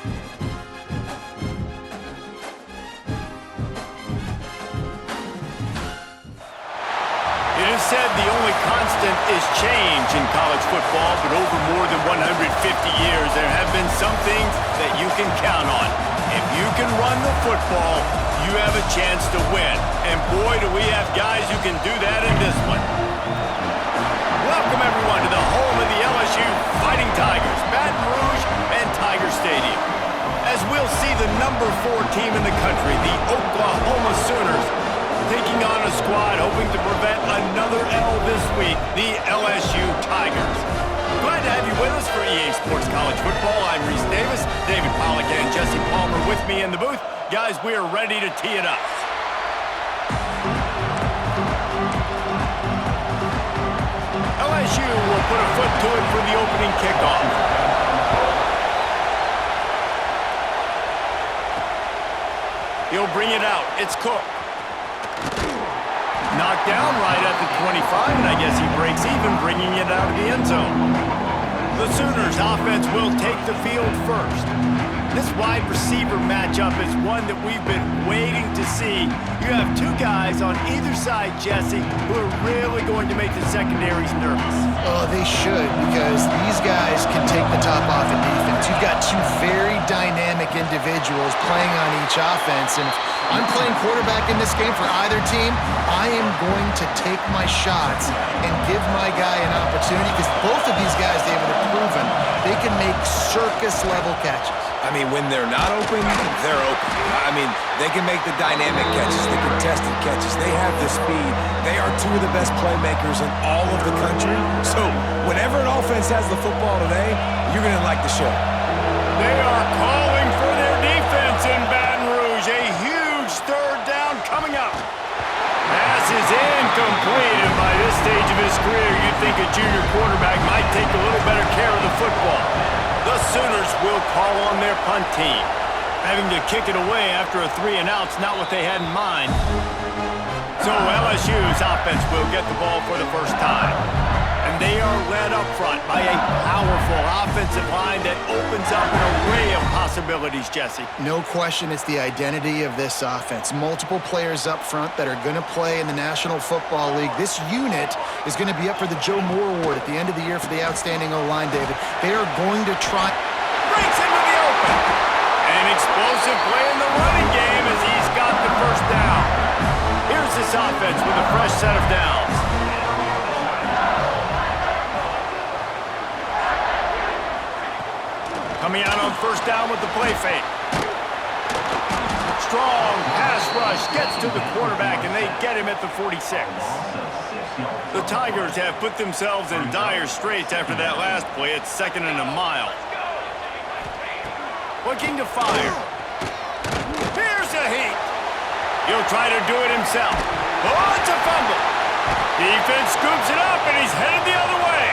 It is said the only constant is change in college football, but over more than 150 years, there have been some things that you can count on. If you can run the football, you have a chance to win. And boy, do we have guys who can do that in this one. Welcome, everyone, to the home of the LSU Fighting Tigers, Baton Rouge and Tiger Stadium. As we'll see the number 4 team in the country, the Oklahoma Sooners, taking on a squad hoping to prevent another L this week, the LSU Tigers. Glad to have you with us for EA Sports College Football. I'm Reese Davis, David Pollack and Jesse Palmer with me in the booth. Guys, we are ready to tee it up. LSU will put a foot to it for the opening kickoff. He'll bring it out. It's Cook. Knocked down right at the 25, and I guess he breaks even, bringing it out of the end zone. The Sooners offense will take the field first. This wide receiver matchup is one that we've been waiting to see. You have 2 guys on either side, Jesse, who are really going to make the secondaries nervous. Oh, they should, because these guys can take the top off in defense. You've got 2 very dynamic individuals playing on each offense, and if I'm playing quarterback in this game for either team, I am going to take my shots and give my guy an opportunity, because both of these guys, David, have proven they can make circus-level catches. I mean, when they're not open, they're open. I mean, they can make the dynamic catches, the contested catches. They have the speed. They are 2 of the best playmakers in all of the country. So whenever an offense has the football today, you're going to like the show. They are calling for their defense in Baton Rouge. A huge 3rd down coming up. Pass is incomplete, and by this stage of his career, you'd think a junior quarterback might take a little better care of the football. The Sooners will call on their punt team. Having to kick it away after a 3-and-out's not what they had in mind. So LSU's offense will get the ball for the first time. And they are led up front by a powerful offensive line that opens up an array of possibilities, Jesse. No question it's the identity of this offense. Multiple players up front that are going to play in the National Football League. This unit is going to be up for the Joe Moore Award at the end of the year for the outstanding O-line, David. They are going to try... Breaks into the open. An explosive play in the running game as he's got the first down. Here's this offense with a fresh set of downs. Coming out on first down with the play fake. Strong pass rush gets to the quarterback, and they get him at the 46. The Tigers have put themselves in dire straits after that last play. It's 2nd and a mile. Looking to fire. Here's a heat. He'll try to do it himself. Oh, it's a fumble. Defense scoops it up, and he's headed the other way.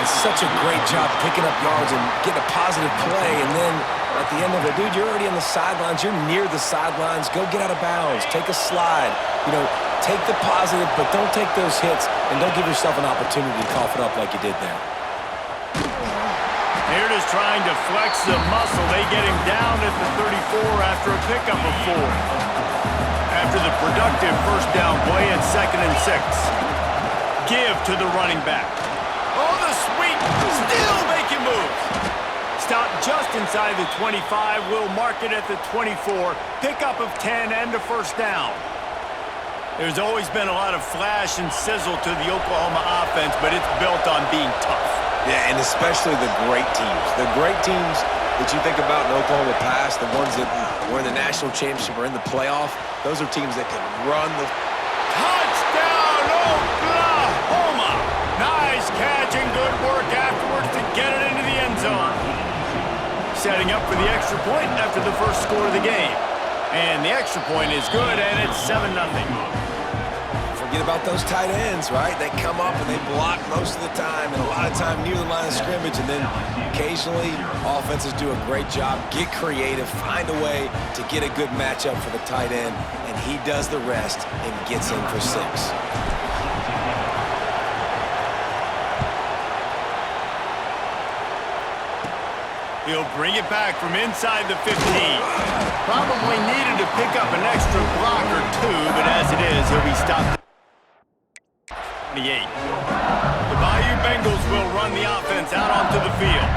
Such a great job picking up yards and getting a positive play, and then at the end of it, dude, you're already on the sidelines. You're near the sidelines. Go get out of bounds. Take a slide. You know, take the positive, but don't take those hits, and don't give yourself an opportunity to cough it up like you did there. Here it is trying to flex the muscle. They get him down at the 34 after a pickup of 4. After the productive first down play, it's 2nd and 6. Give to the running back. Oh, the sweep, still making moves. Stop just inside the 25, will mark it at the 24. Pickup of 10 and a first down. There's always been a lot of flash and sizzle to the Oklahoma offense, but it's built on being tough. Yeah, and especially the great teams. The great teams that you think about in Oklahoma past, the ones that were in the national championship or in the playoff, those are teams that can run the... Touchdown, Oklahoma! Nice catch and good work afterwards to get it into the end zone. Setting up for the extra point after the first score of the game. And the extra point is good, and it's 7-0. Forget about those tight ends, right? They come up and they block most of the time, and a lot of time near the line of scrimmage, and then occasionally offenses do a great job, get creative, find a way to get a good matchup for the tight end, and he does the rest and gets in for 6. He'll bring it back from inside the 15. Probably needed to pick up an extra block or two, but as it is, he'll be stopped at 28. The Bayou Bengals will run the offense out onto the field.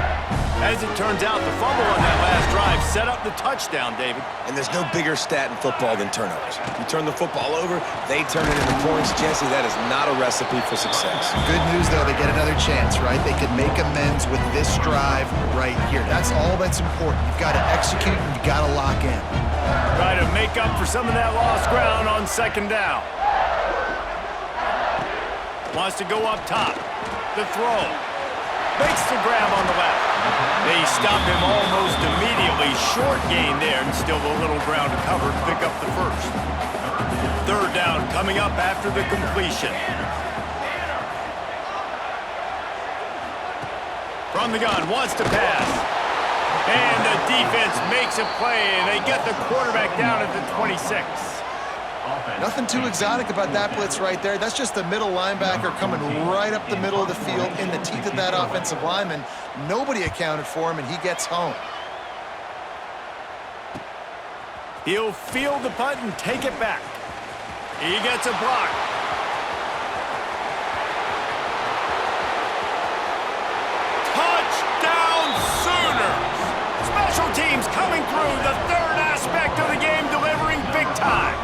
As it turns out, the fumble on that last drive set up the touchdown, David. And there's no bigger stat in football than turnovers. You turn the football over, they turn it into points. Jesse, that is not a recipe for success. Good news, though, they get another chance, right? They could make amends with this drive right here. That's all that's important. You've got to execute and you've got to lock in. Try to make up for some of that lost ground on second down. Wants to go up top. The throw. Makes the grab on the left. They stop him almost immediately. Short gain there, and still a little ground to cover to pick up the first. Third down coming up after the completion. From the gun, wants to pass. And the defense makes a play, and they get the quarterback down at the 26. Nothing too exotic about that blitz right there. That's just the middle linebacker coming right up the middle of the field in the teeth of that offensive lineman. Nobody accounted for him, and he gets home. He'll field the punt and take it back. He gets a block. Touchdown Sooners! Special teams coming through, the third aspect of the game, delivering big time.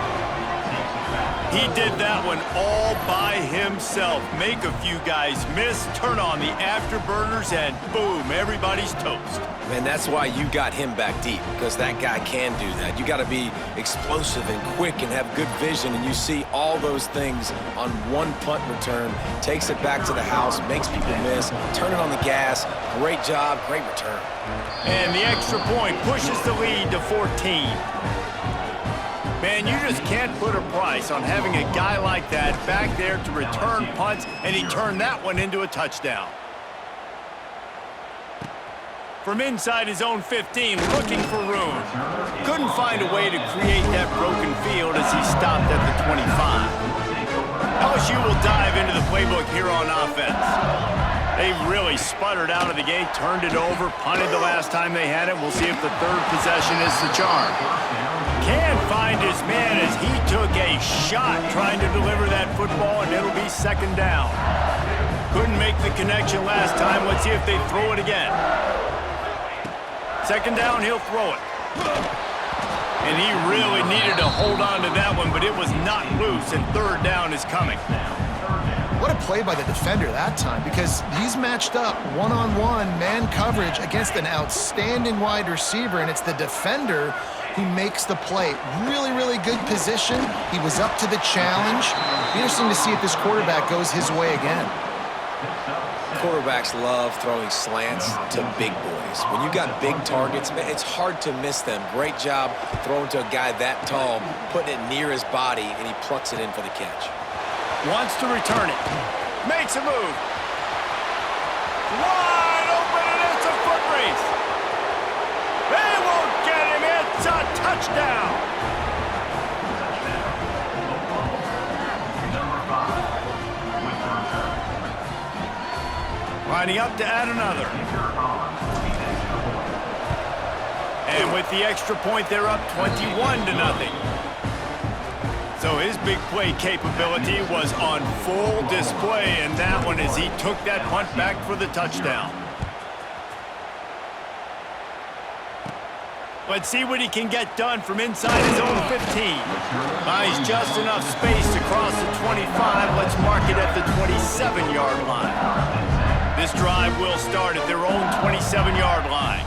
He did that one all by himself. Make a few guys miss, turn on the afterburners, and boom, everybody's toast. Man, that's why you got him back deep, because that guy can do that. You got to be explosive and quick and have good vision, and you see all those things on one punt return. Takes it back to the house, makes people miss, turn it on the gas. Great job, great return. And the extra point pushes the lead to 14. Man, you just can't put a price on having a guy like that back there to return punts, and he turned that one into a touchdown. From inside his own 15, looking for room. Couldn't find a way to create that broken field as he stopped at the 25. LSU will dive into the playbook here on offense. They really sputtered out of the gate, turned it over, punted the last time they had it. We'll see if the third possession is the charm. Can't find his man as he took a shot trying to deliver that football, and it'll be second down. Couldn't make the connection last time. Let's see if they throw it again. Second down, he'll throw it. And he really needed to hold on to that one, but it was not loose, and third down is coming. What a play by the defender that time, because he's matched up one-on-one man coverage against an outstanding wide receiver, and it's the defender who makes the play. Really, really good position. He was up to the challenge. Be interesting to see if this quarterback goes his way again. Quarterbacks love throwing slants to big boys. When you got big targets, man, it's hard to miss them. Great job throwing to a guy that tall, putting it near his body, and he plucks it in for the catch. Wants to return it. Makes a move. Wide open, and it's a foot race. They won't get him. It's a touchdown. Lining up to add another. And with the extra point, they're up 21-0. So his big play capability was on full display in that one as he took that punt back for the touchdown. Let's see what he can get done from inside his own 15. Buys just enough space to cross the 25. Let's mark it at the 27-yard line. This drive will start at their own 27-yard line.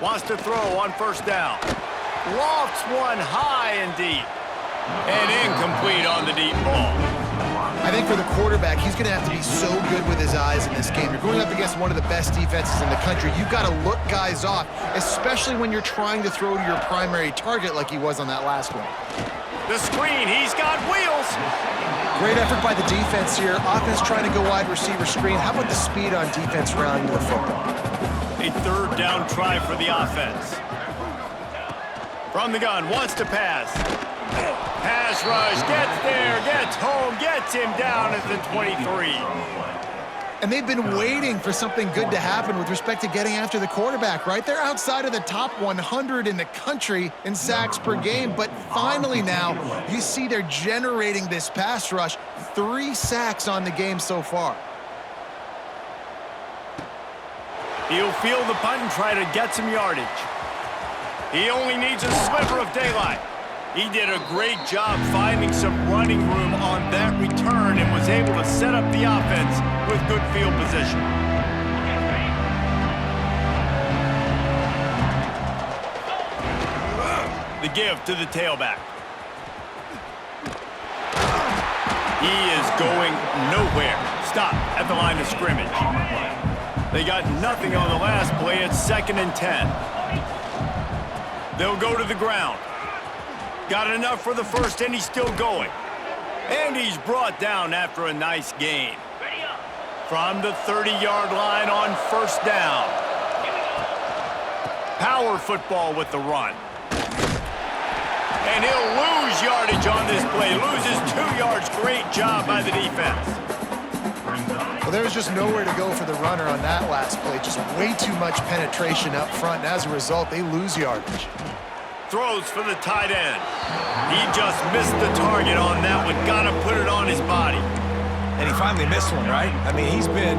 Wants to throw on first down. Lofts one high and deep. And incomplete on the deep ball. I think for the quarterback, he's going to have to be so good with his eyes in this game. You're going up against one of the best defenses in the country. You've got to look guys off, especially when you're trying to throw to your primary target like he was on that last one. The screen, he's got wheels. Great effort by the defense here. Offense trying to go wide receiver screen. How about the speed on defense rallying to the football? A third down try for the offense. From the gun, wants to pass. Pass rush, gets there, gets home, gets gets him down at the 23. And they've been waiting for something good to happen with respect to getting after the quarterback, right? They're outside of the top 100 in the country in sacks per game, but finally now you see they're generating this pass rush. 3 sacks on the game so far. He'll field the punt and try to get some yardage. He only needs a sliver of daylight. He did a great job finding some running room on that return and was able to set up the offense with good field position. The give to the tailback. He is going nowhere. Stop at the line of scrimmage. They got nothing on the last play. It's 2nd and 10. They'll go to the ground. Got enough for the first, and he's still going. And he's brought down after a nice gain. From the 30-yard line on 1st down. Power football with the run. And he'll lose yardage on this play. Loses 2 yards. Great job by the defense. Well, there was just nowhere to go for the runner on that last play. Just way too much penetration up front, and as a result, they lose yardage. Throws for the tight end. He just missed the target on that one. Got to put it on his body. And he finally missed one, right? I mean, he's been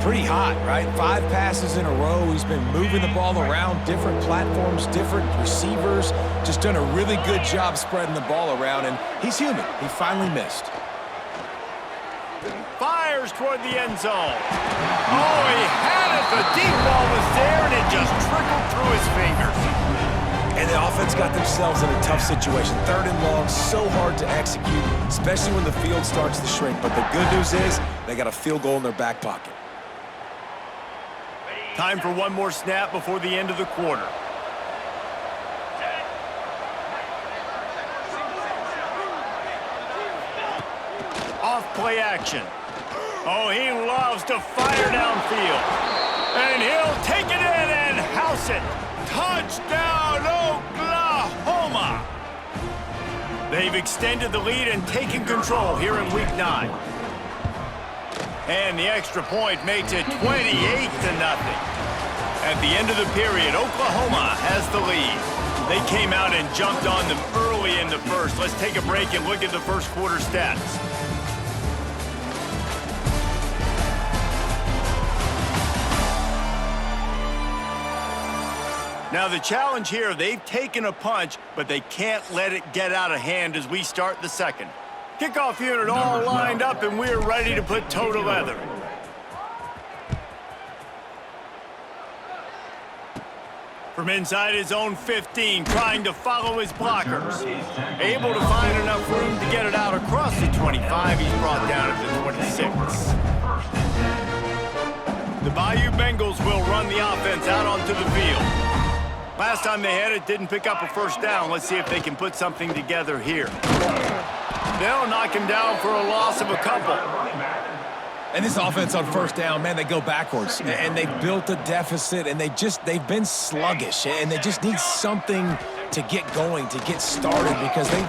pretty hot, right? 5 passes in a row. He's been moving the ball around, different platforms, different receivers. Just done a really good job spreading the ball around, and he's human. He finally missed. Fires toward the end zone. Oh, he had it. The deep ball was there, and it just trickled through his fingers. And the offense got themselves in a tough situation. 3rd and long, so hard to execute, especially when the field starts to shrink. But the good news is they got a field goal in their back pocket. Time for one more snap before the end of the quarter. Off play action. Oh, he loves to fire downfield. And he'll take it in and house it. Touchdown, Oklahoma! They've extended the lead and taken control here in Week 9. And the extra point makes it 28-0. At the end of the period, Oklahoma has the lead. They came out and jumped on them early in the first. Let's take a break and look at the first quarter stats. Now the challenge here, they've taken a punch, but they can't let it get out of hand as we start the second. Kickoff unit all lined up, and we're ready to put toe to leather. From inside his own 15, trying to follow his blockers. Able to find enough room to get it out across the 25. He's brought down at the 26. The Bayou Bengals will run the offense out onto the field. Last time they had it, didn't pick up a first down. Let's see if they can put something together here. They'll knock him down for a loss of a couple. And this offense on 1st down, man, they go backwards. And they built a deficit, and they've been sluggish. And they just need something to get going, to get started, because they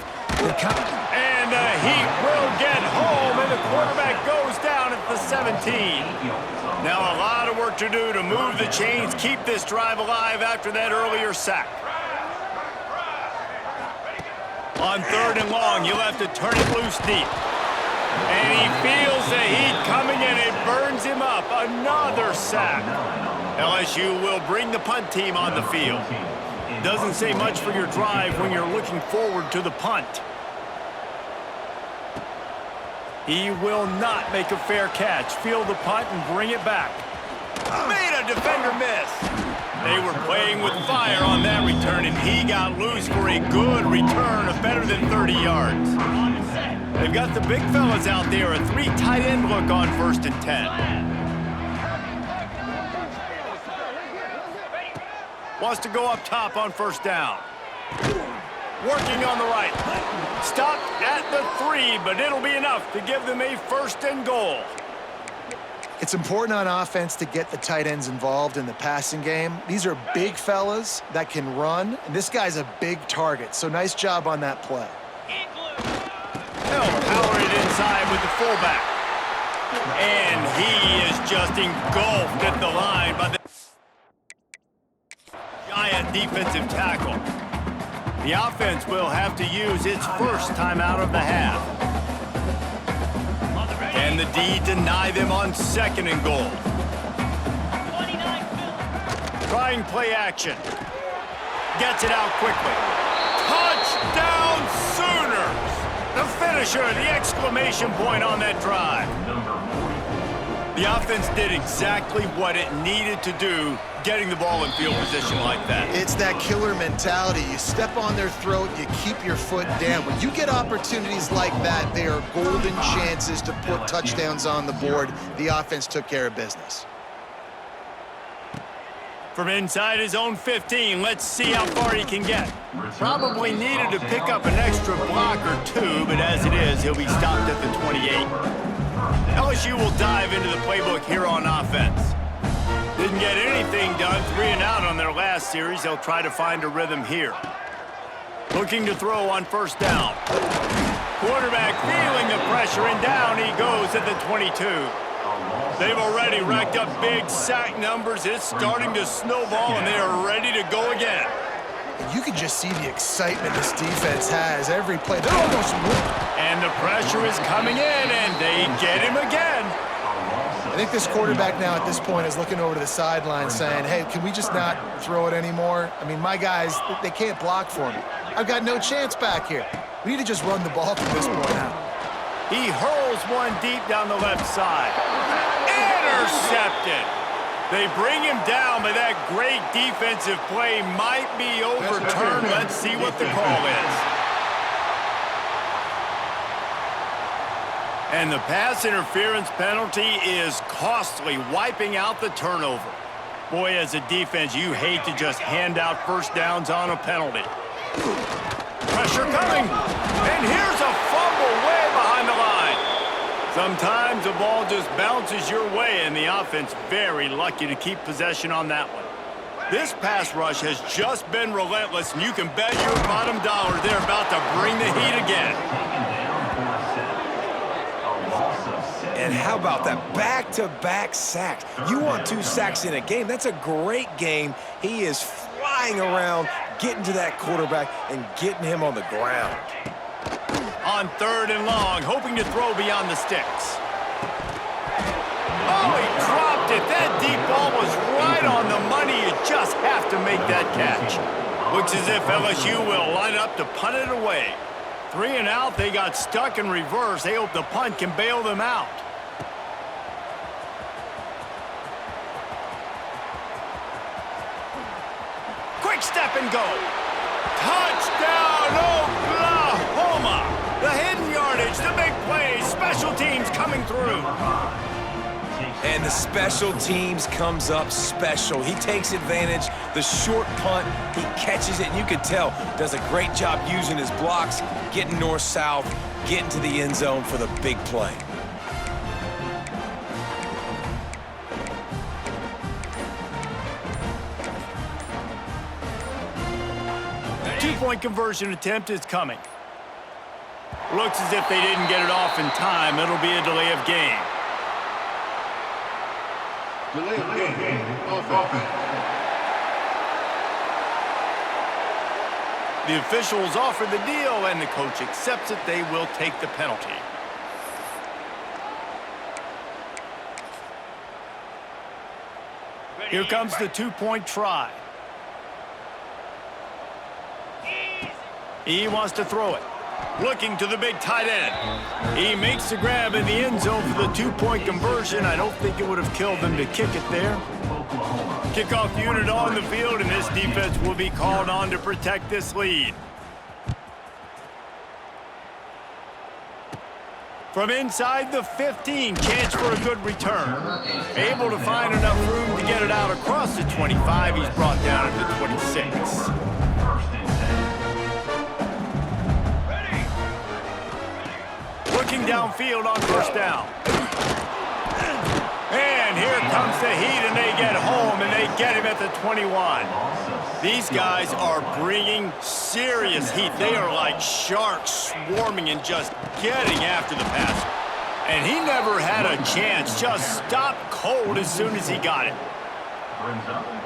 kind of... And the Heat will get home, and the quarterback goes down at the 17. Now a lot of work to do to move the chains, keep this drive alive after that earlier sack. On 3rd and long, you'll have to turn it loose deep. And he feels the heat coming in. It burns him up. Another sack. LSU will bring the punt team on the field. Doesn't say much for your drive when you're looking forward to the punt. He will not make a fair catch. Field the punt and bring it back. Made a defender miss. They were playing with fire on that return, and he got loose for a good return of better than 30 yards. They've got the big fellas out there, a 3 tight end look on 1st and 10. Wants to go up top on 1st down. Working on the right. Stopped at the 3, but it'll be enough to give them a 1st and goal. It's important on offense to get the tight ends involved in the passing game. These are big fellas that can run, and this guy's a big target, so nice job on that play. They'll power it inside with the fullback. And he is just engulfed at the line by the giant defensive tackle. The offense will have to use its first timeout of the half. And the D deny them on 2nd and goal. Trying play action. Gets it out quickly. Touchdown Sooners! The finisher, the exclamation point on that drive. The offense did exactly what it needed to do, getting the ball in field position like that. It's that killer mentality. You step on their throat, you keep your foot down. When you get opportunities like that, they are golden chances to put touchdowns on the board. The offense took care of business. From inside his own 15, let's see how far he can get. Probably needed to pick up an extra block or two, but as it is, he'll be stopped at the 28. LSU will dive into the playbook here on offense. Didn't get anything done, 3 and out on their last series. They'll try to find a rhythm here. Looking to throw on 1st down. Quarterback feeling the pressure, and down he goes at the 22. They've already racked up big sack numbers. It's starting to snowball, and they are ready to go again. You can just see the excitement this defense has every play. They're almost winning. And the pressure is coming in, and they get him again. I think this quarterback now at this point is looking over to the sideline saying, hey, can we just not throw it anymore? I mean, my guys, they can't block for me. I've got no chance back here. We need to just run the ball from this point out. He hurls one deep down the left side. Intercepted. They bring him down, but that great defensive play might be overturned. Let's see what the call is. And the pass interference penalty is costly, wiping out the turnover. Boy, as a defense, you hate to just hand out 1st downs on a penalty. Pressure coming. And here's a fumble way behind the line. Sometimes the ball just bounces your way, and the offense very lucky to keep possession on that one. This pass rush has just been relentless, and you can bet your bottom dollar they're about to bring the heat again. And how about that back-to-back sacks? You want 2 sacks in a game. That's a great game. He is flying around, getting to that quarterback and getting him on the ground. On 3rd and long, hoping to throw beyond the sticks. Oh, he dropped it. That deep ball was right on the money. You just have to make that catch. Looks as if LSU will line up to punt it away. 3 and out, they got stuck in reverse. They hope the punt can bail them out. Quick step and go. Touchdown, Oklahoma! The hidden yardage, the big plays, special teams coming through. And the special teams comes up special. He takes advantage, the short punt, he catches it, and you can tell, does a great job using his blocks, getting north-south, getting to the end zone for the big play. Two-point conversion attempt is coming. Looks as if they didn't get it off in time. It'll be a delay of game. Delay of game. Offense. The officials offer the deal, and the coach accepts it. They will take the penalty. Here comes the 2-point try. He wants to throw it. Looking to the big tight end. He makes the grab in the end zone for the 2-point conversion. I don't think it would have killed them to kick it there. Kickoff unit on the field, and this defense will be called on to protect this lead. From inside the 15, chance for a good return. Able to find enough room to get it out across the 25. He's brought down at the 26. Looking downfield on 1st down. And here comes the heat, and they get home, and they get him at the 21. These guys are bringing serious heat. They are like sharks swarming and just getting after the passer. And he never had a chance. Just stopped cold as soon as he got it.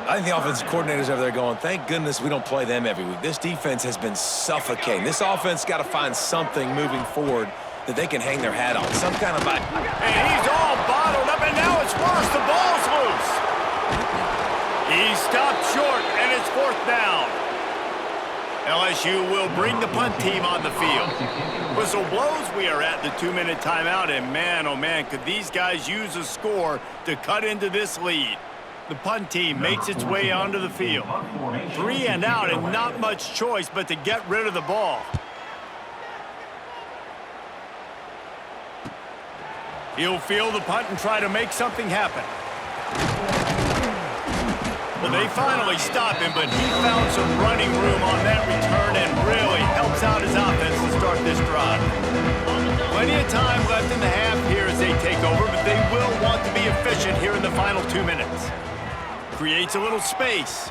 I think the offensive coordinators over there going, thank goodness we don't play them every week. This defense has been suffocating. This offense got to find something moving forward that they can hang their hat on. Some kind of... And he's all bottled up, and now it's worse. The ball's loose. He stopped short, and it's 4th down. LSU will bring the punt team on the field. Whistle blows, we are at the 2-minute timeout, and man, oh man, could these guys use a score to cut into this lead. The punt team makes its way onto the field. 3 and out, and not much choice but to get rid of the ball. He'll field the punt and try to make something happen. Well, they finally stop him, but he found some running room on that return and really helps out his offense to start this drive. Plenty of time left in the half here as they take over, but they will want to be efficient here in the final 2 minutes. Creates a little space.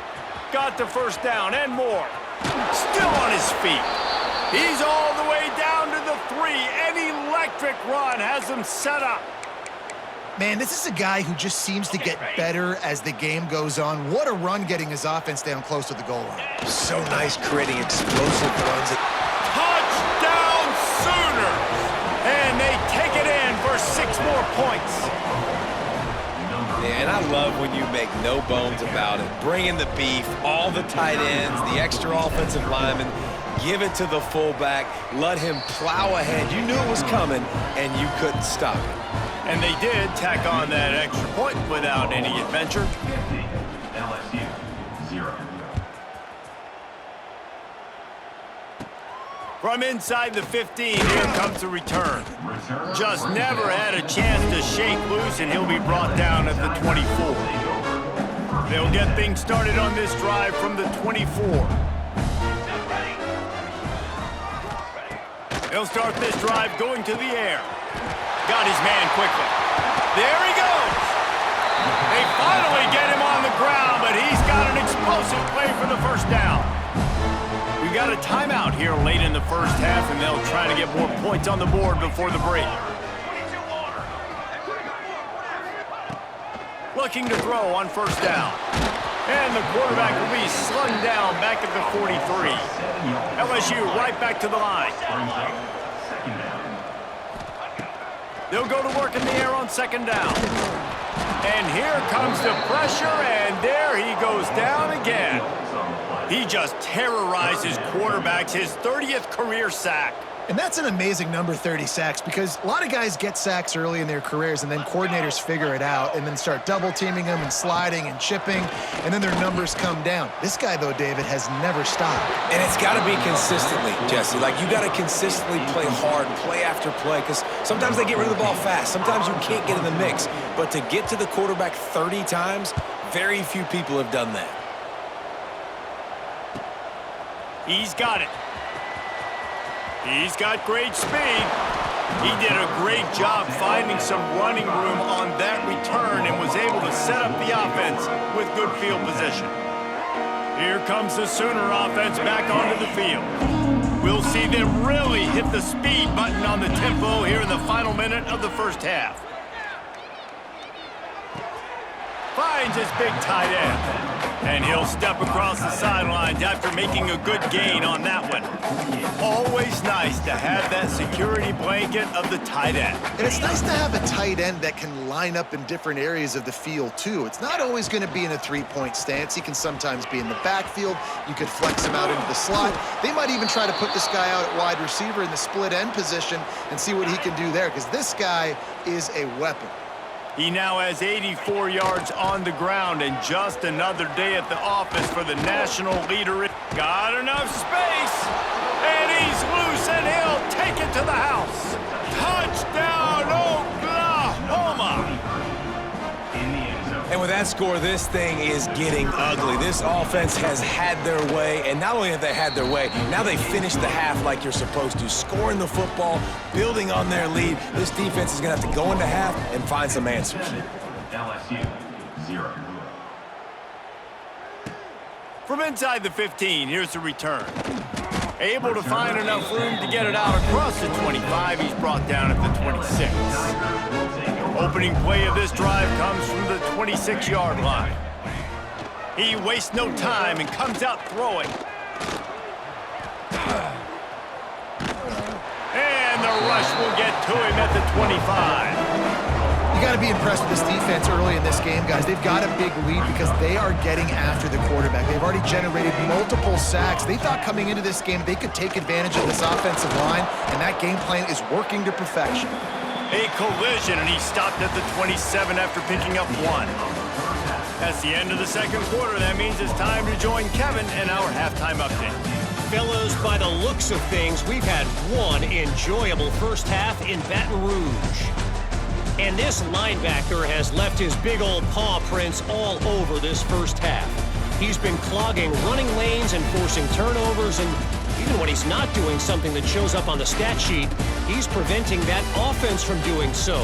Got the 1st down and more. Still on his feet. He's all the way down to the 3. An electric run has him set up. Man, this is a guy who just seems to get better as the game goes on. What a run getting his offense down close to the goal line. So nice creating explosive runs. Touchdown Sooners! And they take it in for 6 more points. Yeah, and I love when you make no bones about it. Bring in the beef, all the tight ends, the extra offensive linemen. Give it to the fullback. Let him plow ahead. You knew it was coming, and you couldn't stop it. And they did tack on that extra point without any adventure. LSU 0. From inside the 15, here comes the return. Just never had a chance to shake loose, and he'll be brought down at the 24. They'll get things started on this drive from the 24. They'll start this drive going to the air. Got his man quickly. There he goes. They finally get him on the ground, but he's got an explosive play for the 1st down. We got a timeout here late in the 1st half, and they'll try to get more points on the board before the break. Looking to throw on 1st down. And the quarterback will be slung down back at the 43. LSU right back to the line. They'll go to work in the air on 2nd down. And here comes the pressure, and there he goes down again. He just terrorizes quarterbacks, his 30th career sack. And that's an amazing number, 30 sacks, because a lot of guys get sacks early in their careers, and then coordinators figure it out and then start double-teaming them and sliding and chipping, and then their numbers come down. This guy, though, David, has never stopped. And it's got to be consistently, Jesse. Like, you got to consistently play hard, play after play, because sometimes they get rid of the ball fast. Sometimes you can't get in the mix. But to get to the quarterback 30 times, very few people have done that. He's got it. He's got great speed. He did a great job finding some running room on that return and was able to set up the offense with good field position. Here comes the Sooner offense back onto the field. We'll see them really hit the speed button on the tempo here in the final minute of the 1st half. Finds his big tight end. And he'll step across the sidelines after making a good gain on that one. Always nice to have that security blanket of the tight end. And it's nice to have a tight end that can line up in different areas of the field, too. It's not always going to be in a 3-point stance. He can sometimes be in the backfield. You could flex him out into the slot. They might even try to put this guy out at wide receiver in the split end position and see what he can do there, because this guy is a weapon. He now has 84 yards on the ground, and just another day at the office for the national leader. Got enough space, and he's loose, and he'll take it to the house. Touchdown, Oklahoma! And with that score, this thing is getting ugly. This offense has had their way, and not only have they had their way, now they finished the half like you're supposed to, scoring the football, building on their lead. This defense is going to have to go into half and find some answers. LSU 0. From inside the 15, here's the return. Able to find enough room to get it out across the 25. He's brought down at the 26. Opening play of this drive comes from the 26-yard line. He wastes no time and comes out throwing. And the rush will get to him at the 25. You got to be impressed with this defense early in this game, guys. They've got a big lead because they are getting after the quarterback. They've already generated multiple sacks. They thought coming into this game they could take advantage of this offensive line, and that game plan is working to perfection. A collision, and he stopped at the 27 after picking up one. That's the end of the second quarter. That means it's time to join Kevin in our halftime update. Fellows, by the looks of things, we've had one enjoyable first half in Baton Rouge. And this linebacker has left his big old paw prints all over this first half. He's been clogging running lanes and forcing turnovers, and even when he's not doing something that shows up on the stat sheet, he's preventing that offense from doing so.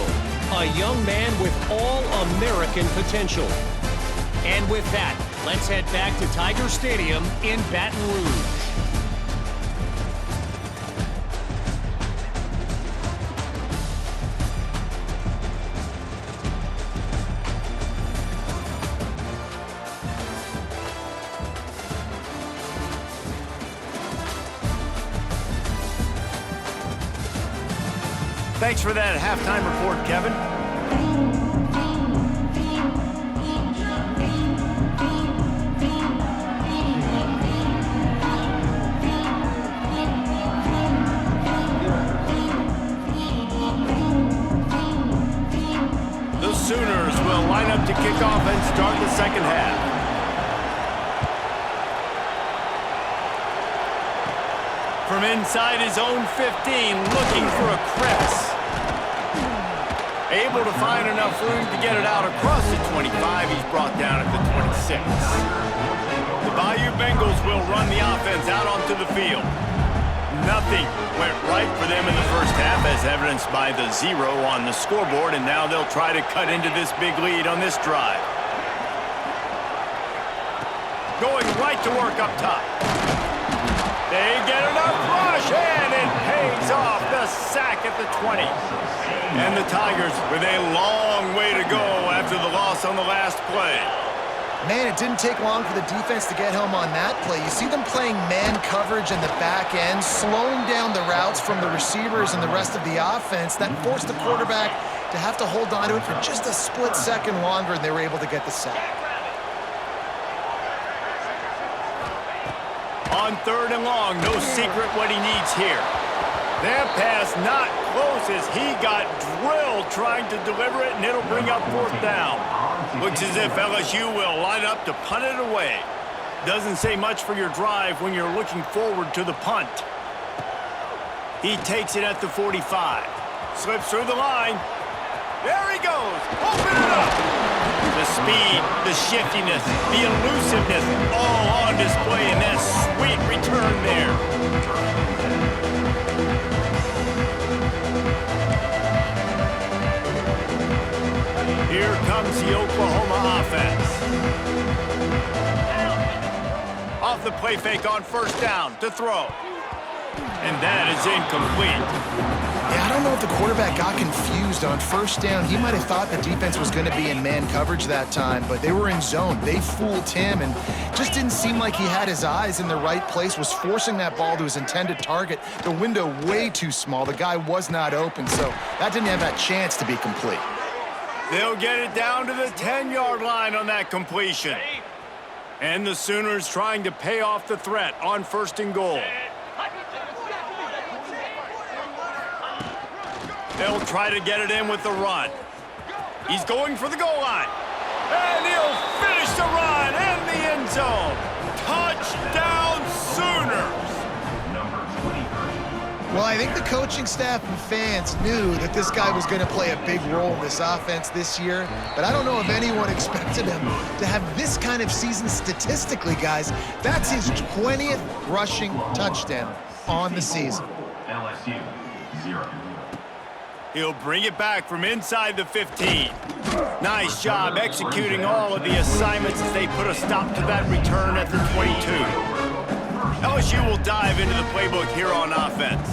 A young man with all-American potential. And with that, let's head back to Tiger Stadium in Baton Rouge. Thanks for that halftime report, Kevin. The Sooners will line up to kick off and start the second half. From inside his own 15, looking for a crevice. Able to find enough room to get it out across the 25. He's brought down at the 26. The Bayou Bengals will run the offense out onto the field. Nothing went right for them in the first half, as evidenced by the 0 on the scoreboard, and now they'll try to cut into this big lead on this drive. Going right to work up top. They get enough rush, and it pays off. The sack at the 20. And the Tigers with a long way to go after the loss on the last play. Man, it didn't take long for the defense to get home on that play. You see them playing man coverage in the back end, slowing down the routes from the receivers and the rest of the offense. That forced the quarterback to have to hold on to it for just a split second longer, and they were able to get the sack. On third and long, no secret what he needs here. That pass not close as he got drilled trying to deliver it, and it'll bring up fourth down. Looks as if LSU will line up to punt it away. Doesn't say much for your drive when you're looking forward to the punt. He takes it at the 45. Slips through the line. There he goes. Open it up. The speed, the shiftiness, the elusiveness, all on display in that sweet return there. Here comes the Oklahoma offense. Off the play fake on first down to throw. And that is incomplete. Yeah, I don't know if the quarterback got confused on first down. He might have thought the defense was going to be in man coverage that time, but they were in zone. They fooled him, and just didn't seem like he had his eyes in the right place, was forcing that ball to his intended target. The window way too small. The guy was not open, so that didn't have that chance to be complete. They'll get it down to the 10-yard line on that completion. And the Sooners trying to pay off the threat on first and goal. They'll try to get it in with the run. He's going for the goal line. And he'll finish the run in the end zone. Touchdown, Sooners! Well, I think the coaching staff and fans knew that this guy was going to play a big role in this offense this year, but I don't know if anyone expected him to have this kind of season statistically, guys. That's his 20th rushing touchdown on the season. LSU, 0. He'll bring it back from inside the 15. Nice job executing all of the assignments as they put a stop to that return at the 22. LSU will dive into the playbook here on offense.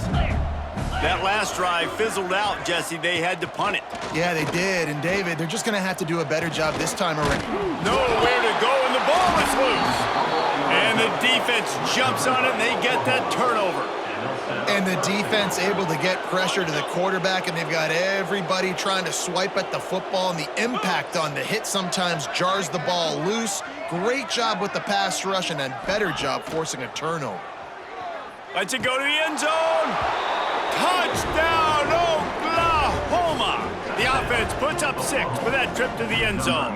That last drive fizzled out, Jesse. They had to punt it. Yeah, they did. And, David, they're just going to have to do a better job this time around. Nowhere to go, and the ball is loose. And the defense jumps on it, and they get that turnover. And the defense able to get pressure to the quarterback, and they've got everybody trying to swipe at the football, and the impact on the hit sometimes jars the ball loose. Great job with the pass rush, and a better job forcing a turnover. Let's it go to the end zone. Touchdown, Oklahoma! The offense puts up 6 with that trip to the end zone.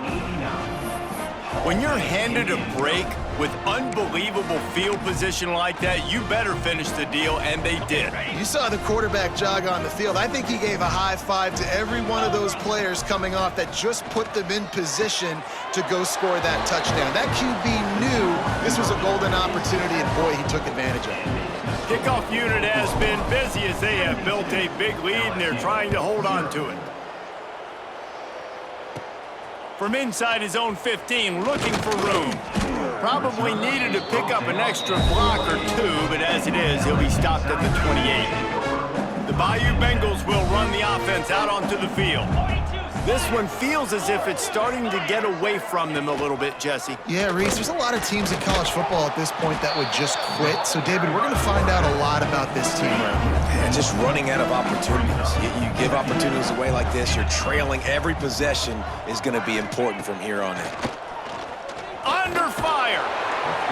When you're handed a break with unbelievable field position like that, you better finish the deal, and they did. You saw the quarterback jog on the field. I think he gave a high five to every one of those players coming off that just put them in position to go score that touchdown. That QB knew this was a golden opportunity, and boy, he took advantage of it. Kickoff unit has been busy as they have built a big lead, and they're trying to hold on to it. From inside his own 15, looking for room. Probably needed to pick up an extra block or 2, but as it is, he'll be stopped at the 28. The Bayou Bengals will run the offense out onto the field. This one feels as if it's starting to get away from them a little bit, Jesse. Yeah, Reese, there's a lot of teams in college football at this point that would just quit. So, David, we're going to find out a lot about this team right here. And just running out of opportunities. You give opportunities away like this, you're trailing. Every possession is going to be important from here on in. Under fire.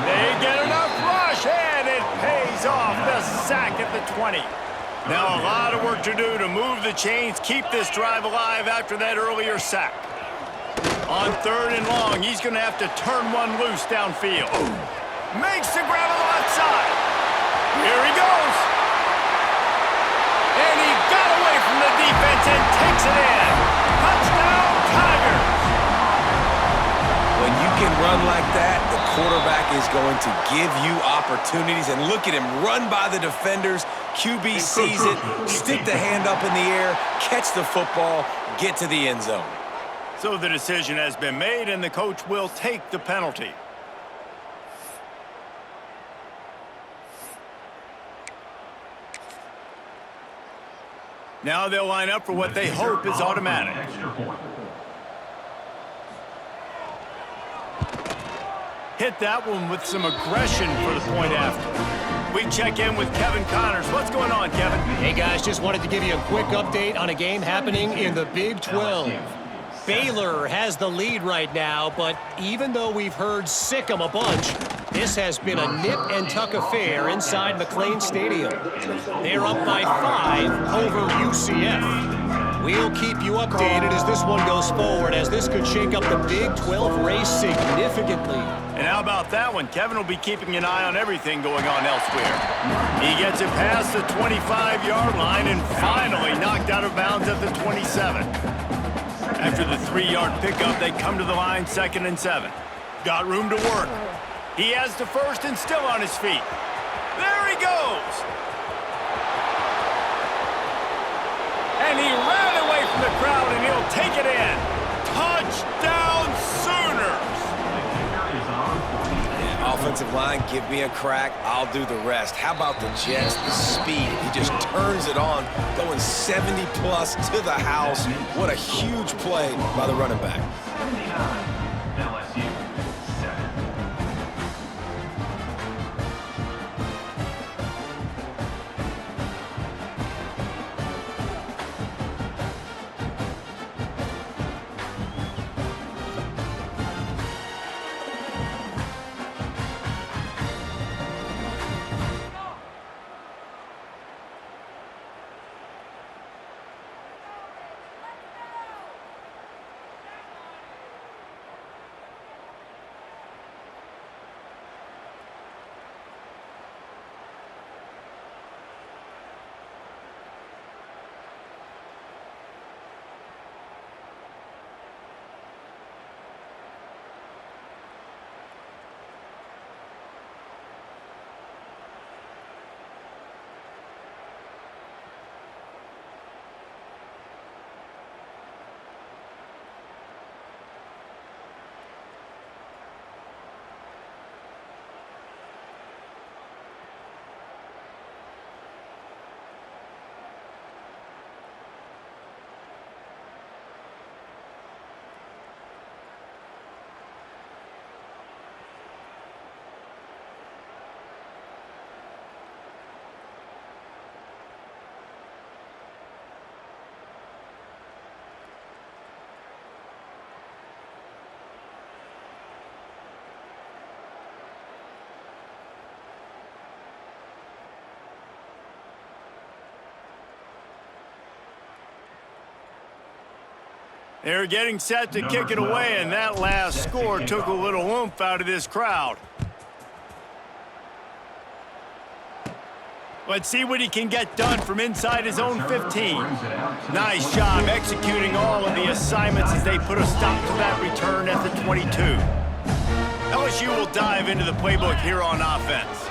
They get enough rush, and it pays off. The sack at the 20. Now a lot of work to do to move the chains, keep this drive alive after that earlier sack. On 3rd and long, he's going to have to turn one loose downfield. Makes the grab on the left side. Here he goes. And he got away from the defense and takes it in. Touchdown, Tigers. When you can run like that, the quarterback is going to give you opportunities. And look at him run by the defenders. QB sees it, stick the hand up in the air, catch the football, get to the end zone. So the decision has been made, and the coach will take the penalty. Now they'll line up for what they hope is automatic. Hit that one with some aggression for the point after. We check in with Kevin Connors. What's going on, Kevin? Hey, guys, just wanted to give you a quick update on a game happening in the Big 12. Baylor has the lead right now, but even though we've heard sick 'em a bunch, this has been a nip-and-tuck affair inside McLean Stadium. They're up by 5 over UCF. We'll keep you updated as this one goes forward, as this could shake up the Big 12 race significantly. And how about that one? Kevin will be keeping an eye on everything going on elsewhere. He gets it past the 25-yard line and finally knocked out of bounds at the 27. After the 3-yard pickup, they come to the line 2nd and 7. Got room to work. He has the first and still on his feet. There he goes. And he ran away from the crowd, and he'll take it in. Touchdown, Sooners. Offensive line, give me a crack, I'll do the rest. How about the Jets, the speed? He just turns it on, going 70-plus to the house. What a huge play by the running back. 79, LSU, 7. They're getting set to kick it away, and that last score took a little oomph out of this crowd. Let's see what he can get done from inside his own 15. Nice job executing all of the assignments as they put a stop to that return at the 22. LSU will dive into the playbook here on offense.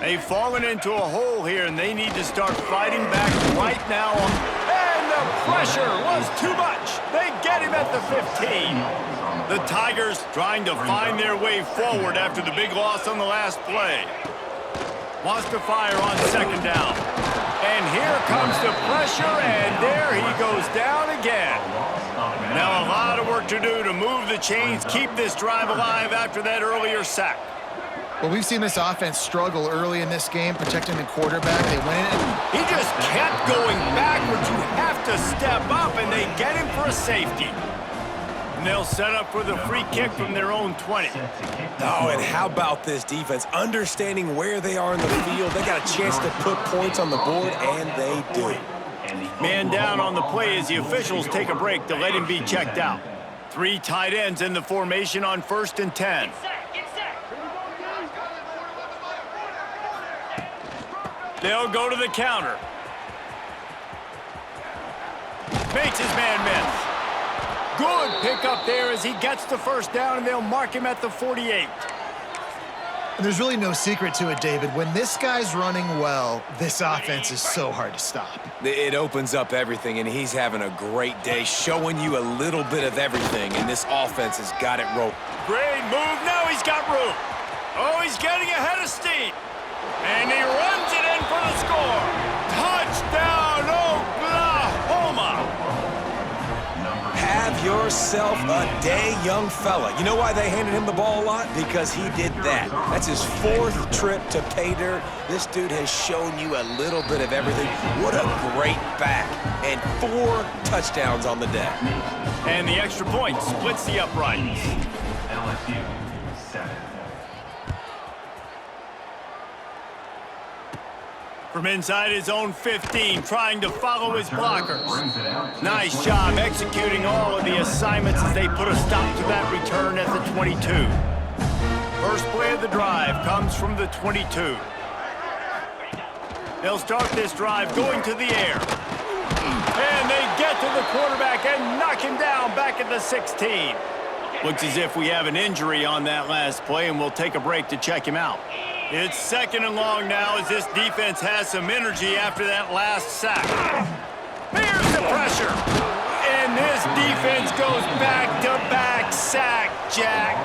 They've fallen into a hole here, and they need to start fighting back right now. And the pressure was too much. They get him at the 15. The Tigers trying to find their way forward after the big loss on the last play. Wants to fire on second down. And here comes the pressure, and there he goes down again. Now a lot of work to do to move the chains, keep this drive alive after that earlier sack. Well, we've seen this offense struggle early in this game, protecting the quarterback. They win it. He just kept going backwards. You have to step up, and they get him for a safety. And they'll set up for the free kick from their own 20. Oh, and how about this defense? Understanding where they are in the field. They got a chance to put points on the board, and they do. Man down on the play as the officials take a break to let him be checked out. 3 tight ends in the formation on 1st and 10. They'll go to the counter. Makes his man miss. Good pickup there as he gets the first down, and they'll mark him at the 48. And there's really no secret to it, David. When this guy's running well, this offense is so hard to stop. It opens up everything, and he's having a great day, showing you a little bit of everything, and this offense has got it rolling. Great move. Now he's got room. Oh, he's getting ahead of steam. And he runs it in for the score. Touchdown, Oklahoma. Have yourself a day, young fella. You know why they handed him the ball a lot? Because he did that. That's his 4th trip to pay dirt. This dude has shown you a little bit of everything. What a great back. And 4 touchdowns on the day. And the extra point splits the uprights. LSU 7. From inside his own 15, trying to follow his blockers. Nice job executing all of the assignments as they put a stop to that return at the 22. First play of the drive comes from the 22. They'll start this drive going to the air. And they get to the quarterback and knock him down back at the 16. Looks as if we have an injury on that last play, and we'll take a break to check him out. It's 2nd and long now as this defense has some energy after that last sack. Here's the pressure. And this defense goes back-to-back sack, Jack.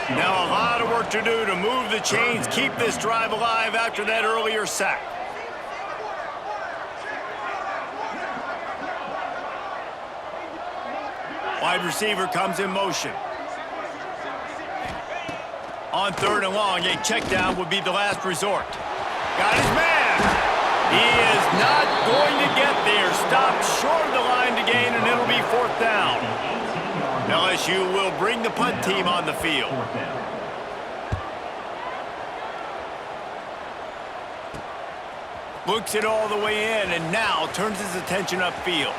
Now a lot of work to do to move the chains, keep this drive alive after that earlier sack. Wide receiver comes in motion. On 3rd and long, a check down would be the last resort. Got his man. He is not going to get there. Stopped short of the line to gain, and it'll be 4th down. LSU will bring the punt team on the field. Looks it all the way in, and now turns his attention upfield.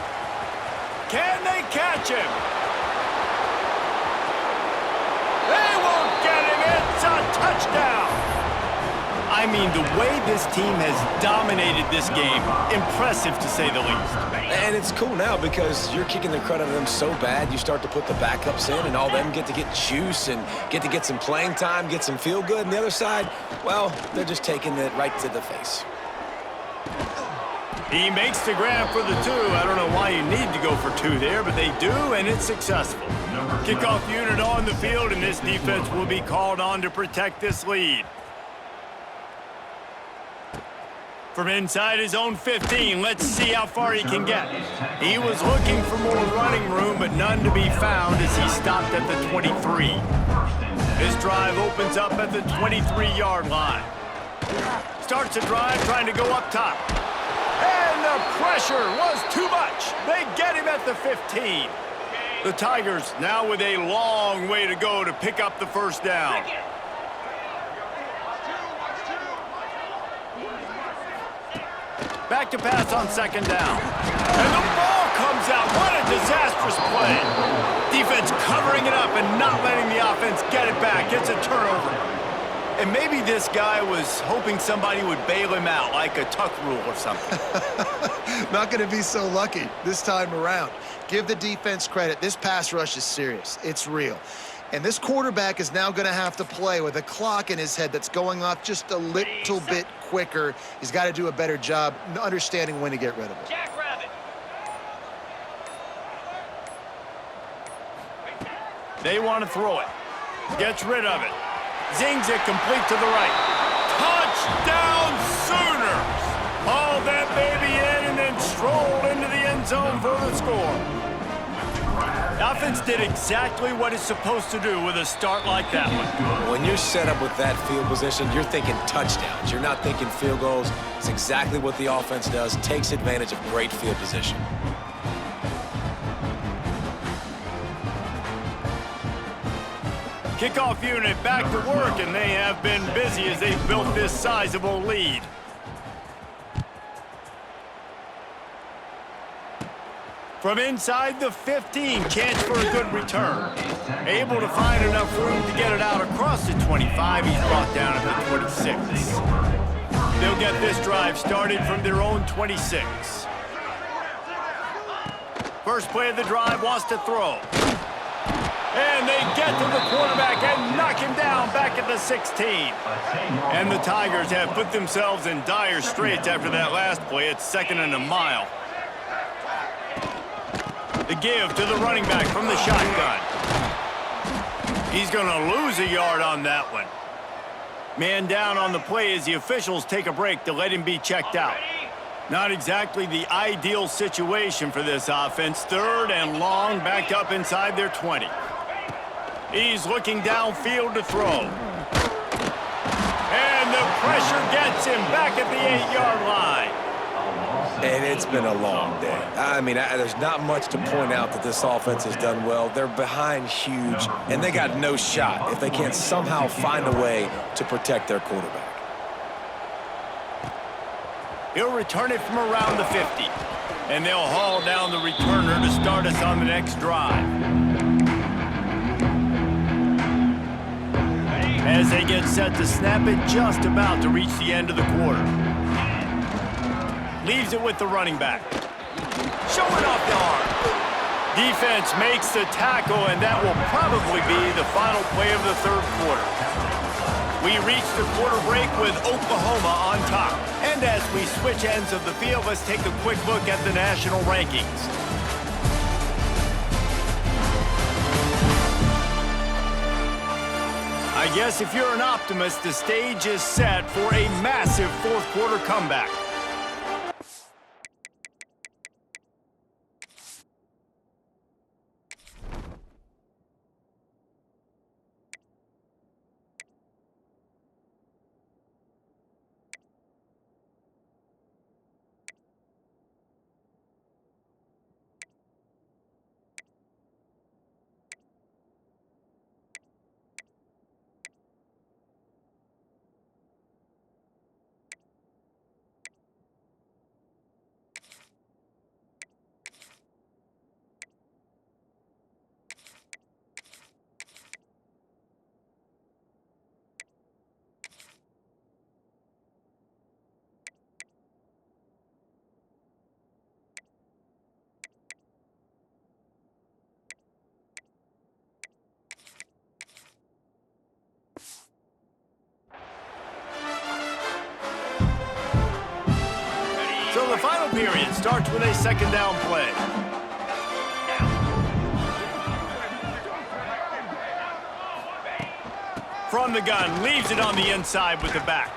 Can they catch him? They won't get him. It's a touchdown. I mean, the way this team has dominated this game, impressive to say the least. And it's cool now because you're kicking the crud out of them so bad, you start to put the backups in, and all them get to get juice and get some playing time, get some feel good. And the other side, well, they're just taking it right to the face. He makes the grab for the 2. I don't know why you need to go for 2 there, but they do, and it's successful. Kickoff unit on the field, and this defense will be called on to protect this lead. From inside his own 15, let's see how far he can get. He was looking for more running room, but none to be found as he stopped at the 23. This drive opens up at the 23-yard line. Starts the drive trying to go up top. And the pressure was too much. They get him at the 15. The Tigers now with a long way to go to pick up the first down. Back to pass on 2nd down. And the ball comes out. What a disastrous play. and not letting the offense get it back. It's a turnover. And maybe this guy was hoping somebody would bail him out, like a tuck rule or something. Not going to be so lucky this time around. Give the defense credit. This pass rush is serious. It's real. And this quarterback is now going to have to play with a clock in his head that's going off just a little bit quicker. He's got to do a better job understanding when to get rid of it. Jackrabbit. They want to throw it. Gets rid of it. Zings it complete to the right. Touchdown Sooners! Hauled that baby in and then strolled into the end zone for the score. The offense did exactly what it's supposed to do with a start like that one. When you're set up with that field position, you're thinking touchdowns. You're not thinking field goals. It's exactly what the offense does. Takes advantage of great field position. Kickoff unit back to work, and they have been busy as they've built this sizable lead. From inside the 15, chance for a good return. Able to find enough room to get it out across the 25. He's brought down at the 26. They'll get this drive started from their own 26. First play of the drive, wants to throw. And they get to the quarterback and knock him down back at the 16. And the Tigers have put themselves in dire straits after that last play. It's 2nd and a mile. The give to the running back from the shotgun. He's going to lose a yard on that one. Man down on the play as the officials take a break to let him be checked out. Not exactly the ideal situation for this offense. 3rd and long, backed up inside their 20. He's looking downfield to throw. And the pressure gets him back at the 8-yard line. And it's been a long day. I mean, there's not much to point out that this offense has done well. They're behind huge, and they got no shot if they can't somehow find a way to protect their quarterback. He'll return it from around the 50. And they'll haul down the returner to start us on the next drive. As they get set to snap it, just about to reach the end of the quarter. Leaves it with the running back. Showing off the arm. Defense makes the tackle, and that will probably be the final play of the 3rd quarter. We reach the quarter break with Oklahoma on top. And as we switch ends of the field, let's take a quick look at the national rankings. I guess if you're an optimist, the stage is set for a massive 4th quarter comeback. So the final period starts with a 2nd down play. From the gun, leaves it on the inside with the back.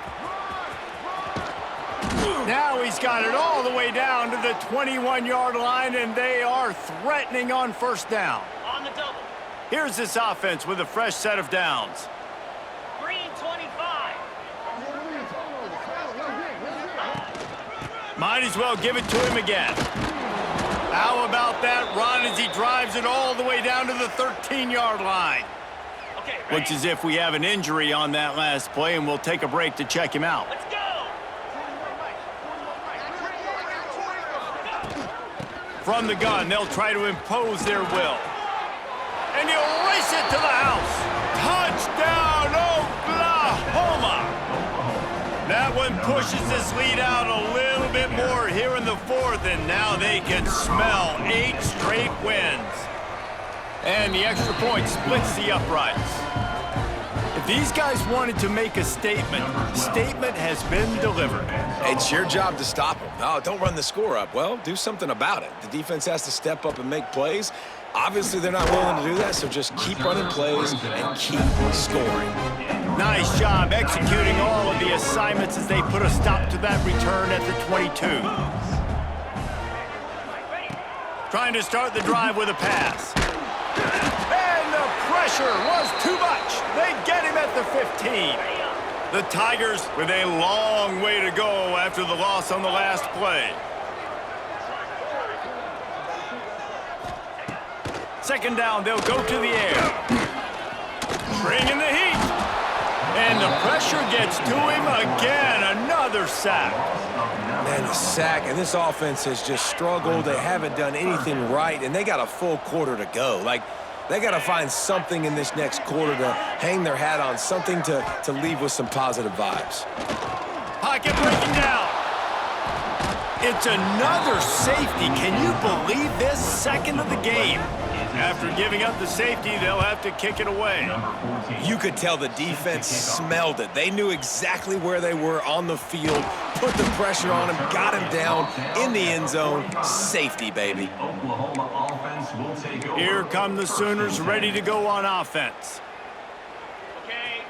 Now he's got it all the way down to the 21-yard line, and they are threatening on 1st down. On the double. Here's this offense with a fresh set of downs. Green 25. Might as well give it to him again. How about that run as he drives it all the way down to the 13-yard line? Okay, Looks as if we have an injury on that last play, and we'll take a break to check him out. Let's go. From the gun, they'll try to impose their will. And he'll race it to the house. Touchdown, Oklahoma! That one pushes this lead out a little bit more here in the fourth, and now they can smell 8 straight wins. And the extra point splits the uprights. If these guys wanted to make a statement has been delivered. It's your job to stop them. No, don't run the score up. Well, do something about it. The defense has to step up and make plays. Obviously, they're not willing to do that, so just keep running plays and keep scoring. Nice job executing all of the assignments as they put a stop to that return at the 22. Trying to start the drive with a pass. And the pressure was too much. They get him at the 15. The Tigers with a long way to go after the loss on the last play. Second down, they'll go to the air. Bringing the heat. And the pressure gets to him again. Another sack. Man, a sack, and this offense has just struggled. They haven't done anything right, and they got a full quarter to go. Like, they got to find something in this next quarter to hang their hat on, something to leave with some positive vibes. Pocket breaking down. It's another safety. Can you believe this? Second of the game. After giving up the safety, they'll have to kick it away. You could tell the defense smelled it. They knew exactly where they were on the field, put the pressure on him, got him down in the end zone. Safety, baby. Here come the Sooners ready to go on offense. Okay.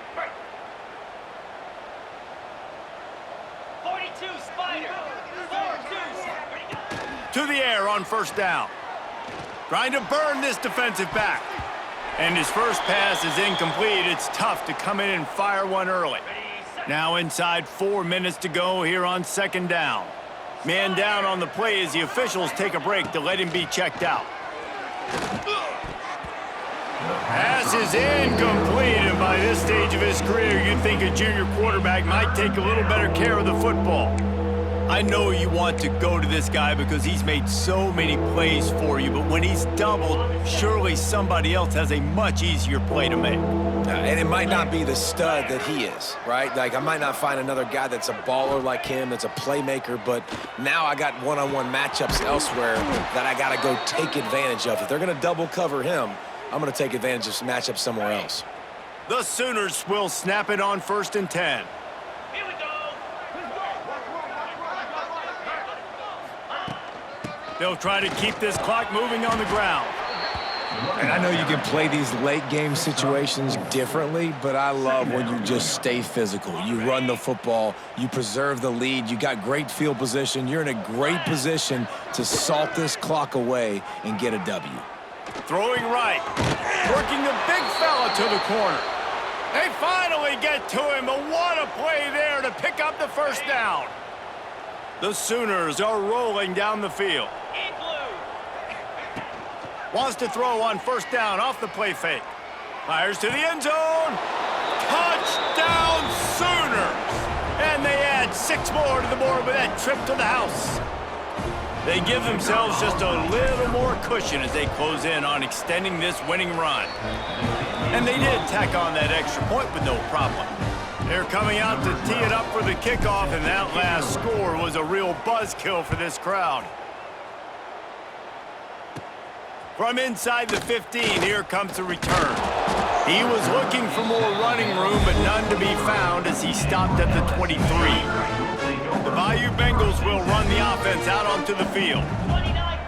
42 Spider. 4-2. To the air on first down. Trying to burn this defensive back. And his first pass is incomplete. It's tough to come in and fire one early. Now inside 4 minutes to go here on second down. Man down on the play as the officials take a break to let him be checked out. Pass is incomplete, and by this stage of his career, you'd think a junior quarterback might take a little better care of the football. I know you want to go to this guy because he's made so many plays for you, but when he's doubled, surely somebody else has a much easier play to make. And it might not be the stud that he is, right? Like, I might not find another guy that's a baller like him, that's a playmaker, but now I got one-on-one matchups elsewhere that I got to go take advantage of. If they're going to double cover him, I'm going to take advantage of some matchups somewhere else. The Sooners will snap it on 1st and 10. Here we go. They'll try to keep this clock moving on the ground. And I know you can play these late game situations differently, but I love when you just stay physical. You run the football, you preserve the lead, you got great field position, you're in a great position to salt this clock away and get a W. Throwing right, working the big fella to the corner. They finally get to him, but what a play there to pick up the first down. The Sooners are rolling down the field. Wants to throw on first down off the play fake. Fires to the end zone. Touchdown Sooners! And they add 6 more to the board with that trip to the house. They give themselves just a little more cushion as they close in on extending this winning run. And they did tack on that extra point with no problem. They're coming out to tee it up for the kickoff, and that last score was a real buzzkill for this crowd. From inside the 15, here comes the return. He was looking for more running room, but none to be found as he stopped at the 23. The Bayou Bengals will run the offense out onto the field.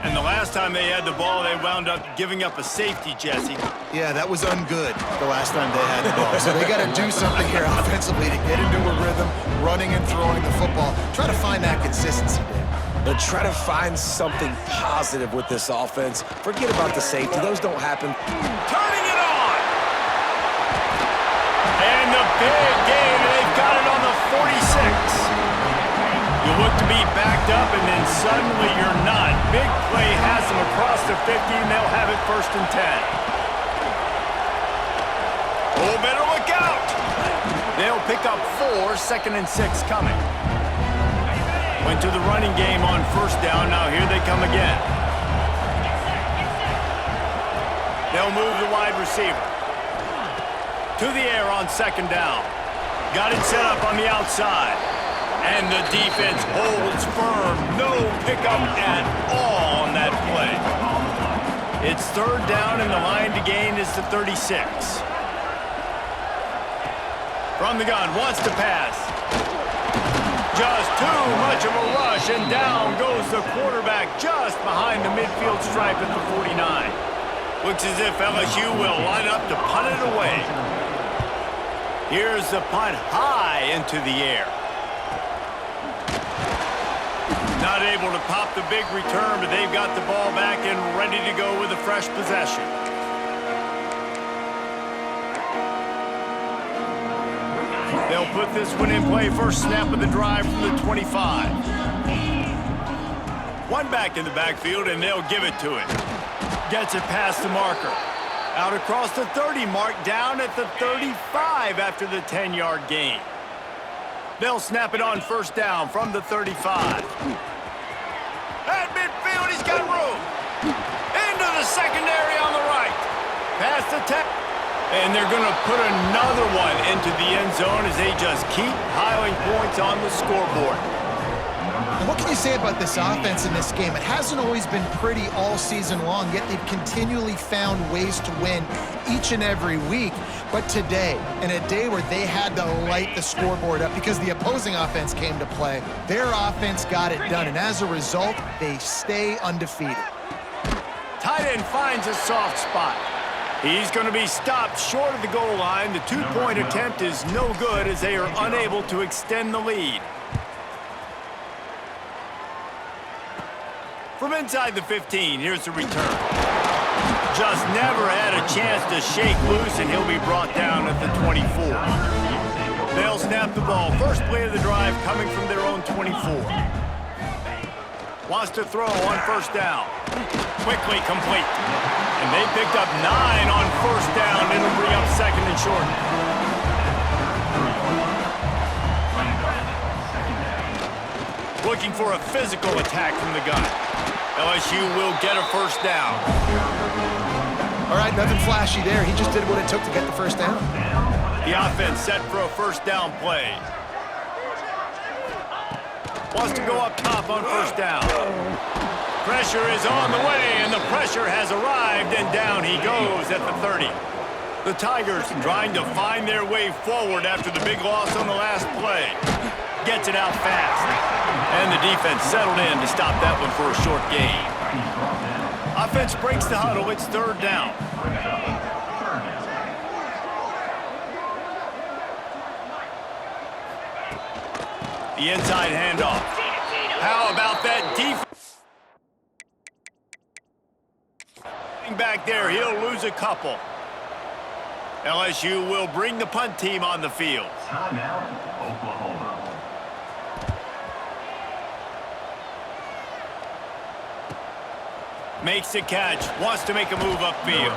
And the last time they had the ball, they wound up giving up a safety, Jesse. Yeah, that was ungood the last time they had the ball. So they got to do something here offensively to get into a rhythm, running and throwing the football. Try to find that consistency there. But try to find something positive with this offense. Forget about the safety. Those don't happen. Turning it on! And the big game, they've got it on the 46. You look to be backed up, and then suddenly you're not. Big play has them across the 50, and they'll have it 1st and 10. Oh, better look out! They'll pick up 4, 2nd and 6 coming. Went to the running game on first down. Now here they come again. They'll move the wide receiver. To the air on second down. Got it set up on the outside. And the defense holds firm. No pickup at all on that play. It's third down, and the line to gain is the 36. From the gun, wants to pass. Just too much of a rush, and down goes the quarterback just behind the midfield stripe at the 49. Looks as if LSU will line up to punt it away. Here's the punt high into the air. Not able to pop the big return, but they've got the ball back and ready to go with a fresh possession. They'll put this one in play. First snap of the drive from the 25. One back in the backfield, and they'll give it to it. Gets it past the marker. Out across the 30 mark, down at the 35 after the 10-yard gain. They'll snap it on first down from the 35. At midfield, he's got room. Into the secondary on the right. Past the 10. And they're going to put another one into the end zone as they just keep piling points on the scoreboard. And what can you say about this offense in this game? It hasn't always been pretty all season long, yet they've continually found ways to win each and every week. But today, in a day where they had to light the scoreboard up because the opposing offense came to play, their offense got it done. And as a result, they stay undefeated. Tight end finds a soft spot. He's going to be stopped short of the goal line. The two-point attempt is no good as they are unable to extend the lead. From inside the 15, here's the return. Just never had a chance to shake loose, and he'll be brought down at the 24. They'll snap the ball. First play of the drive coming from their own 24. Wants to throw on first down. Quickly complete. And they picked up 9 on first down. It'll bring up second and short. Looking for a physical attack from the gun. LSU will get a first down. All right, nothing flashy there. He just did what it took to get the first down. The offense set for a first down play. Wants to go up top on first down. Pressure is on the way, and the pressure has arrived, and down he goes at the 30. The Tigers trying to find their way forward after the big loss on the last play. Gets it out fast. And the defense settled in to stop that one for a short gain. Offense breaks the huddle. It's third down. The inside handoff. How about that defense? Back there, he'll lose a couple. LSU will bring the punt team on the field. Timeout, Oklahoma. Makes the catch, wants to make a move upfield.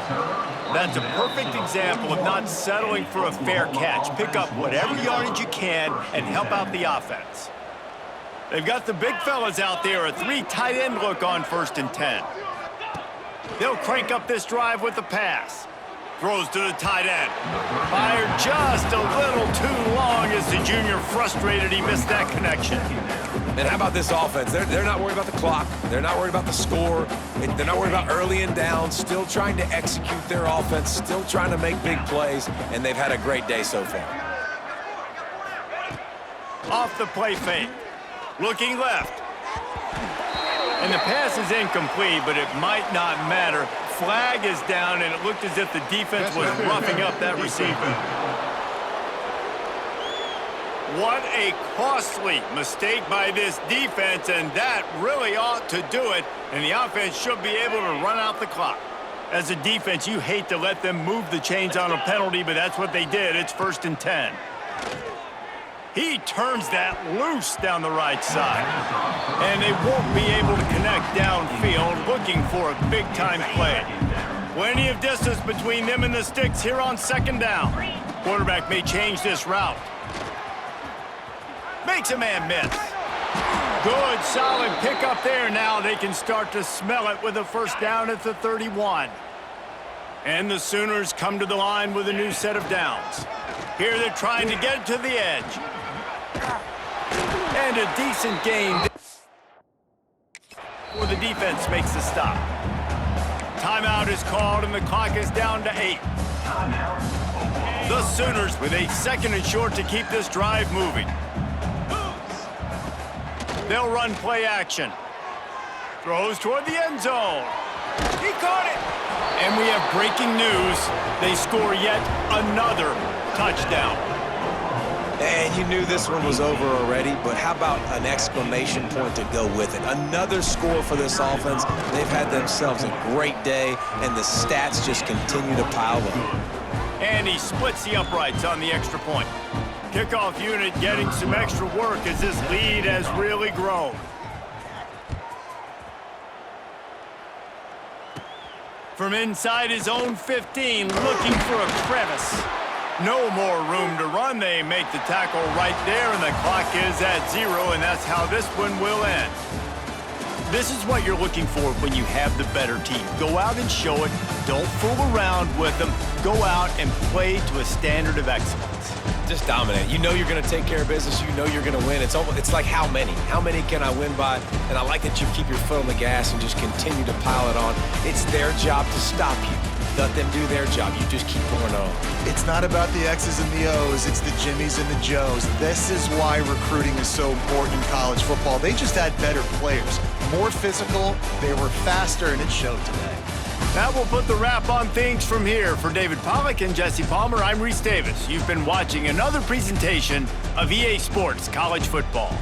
That's a perfect example of not settling for a fair catch. Pick up whatever yardage you can and help out the offense. They've got the big fellas out there, a 3 tight end look on first and 10. They'll crank up this drive with the pass. Throws to the tight end. Fired just a little too long as the junior frustrated he missed that connection. And how about this offense? They're not worried about the clock. They're not worried about the score. They're not worried about early and down. Still trying to execute their offense. Still trying to make big plays. And they've had a great day so far. Off the play fake. Looking left. And the pass is incomplete, but it might not matter. Flag is down, and it looked as if the defense was roughing up that receiver. What a costly mistake by this defense, and that really ought to do it, and the offense should be able to run out the clock. As a defense, you hate to let them move the chains on a penalty, but that's what they did. It's first and 10. He turns that loose down the right side. And they won't be able to connect downfield, looking for a big-time play. Plenty of distance between them and the sticks here on second down. Quarterback may change this route. Makes a man miss. Good, solid pickup there. Now they can start to smell it with a first down at the 31. And the Sooners come to the line with a new set of downs. Here they're trying to get it to the edge. And a decent gain before the defense makes the stop. Timeout is called and the clock is down to 8. The Sooners with a 2nd and short to keep this drive moving. They'll run play action. Throws toward the end zone. He caught it! And we have breaking news. They score yet another touchdown. And you knew this one was over already, but how about an exclamation point to go with it? Another score for this offense. They've had themselves a great day, and the stats just continue to pile up. And he splits the uprights on the extra point. Kickoff unit getting some extra work as this lead has really grown. From inside his own 15, looking for a crevice. No more room to run. They make the tackle right there, and the clock is at 0, and that's how this one will end. This is what you're looking for when you have the better team. Go out and show it. Don't fool around with them. Go out and play to a standard of excellence. Just dominate. You know you're going to take care of business. You know you're going to win. It's like how many? How many can I win by? And I like that you keep your foot on the gas and just continue to pile it on. It's their job to stop you. Let them do their job. You just keep pouring on. It's not about the X's and the O's. It's the Jimmies and the Joes. This is why recruiting is so important in college football. They just had better players. More physical. They were faster, and it showed today. That will put the wrap on things from here. For David Pollack and Jesse Palmer, I'm Reese Davis. You've been watching another presentation of EA Sports College Football.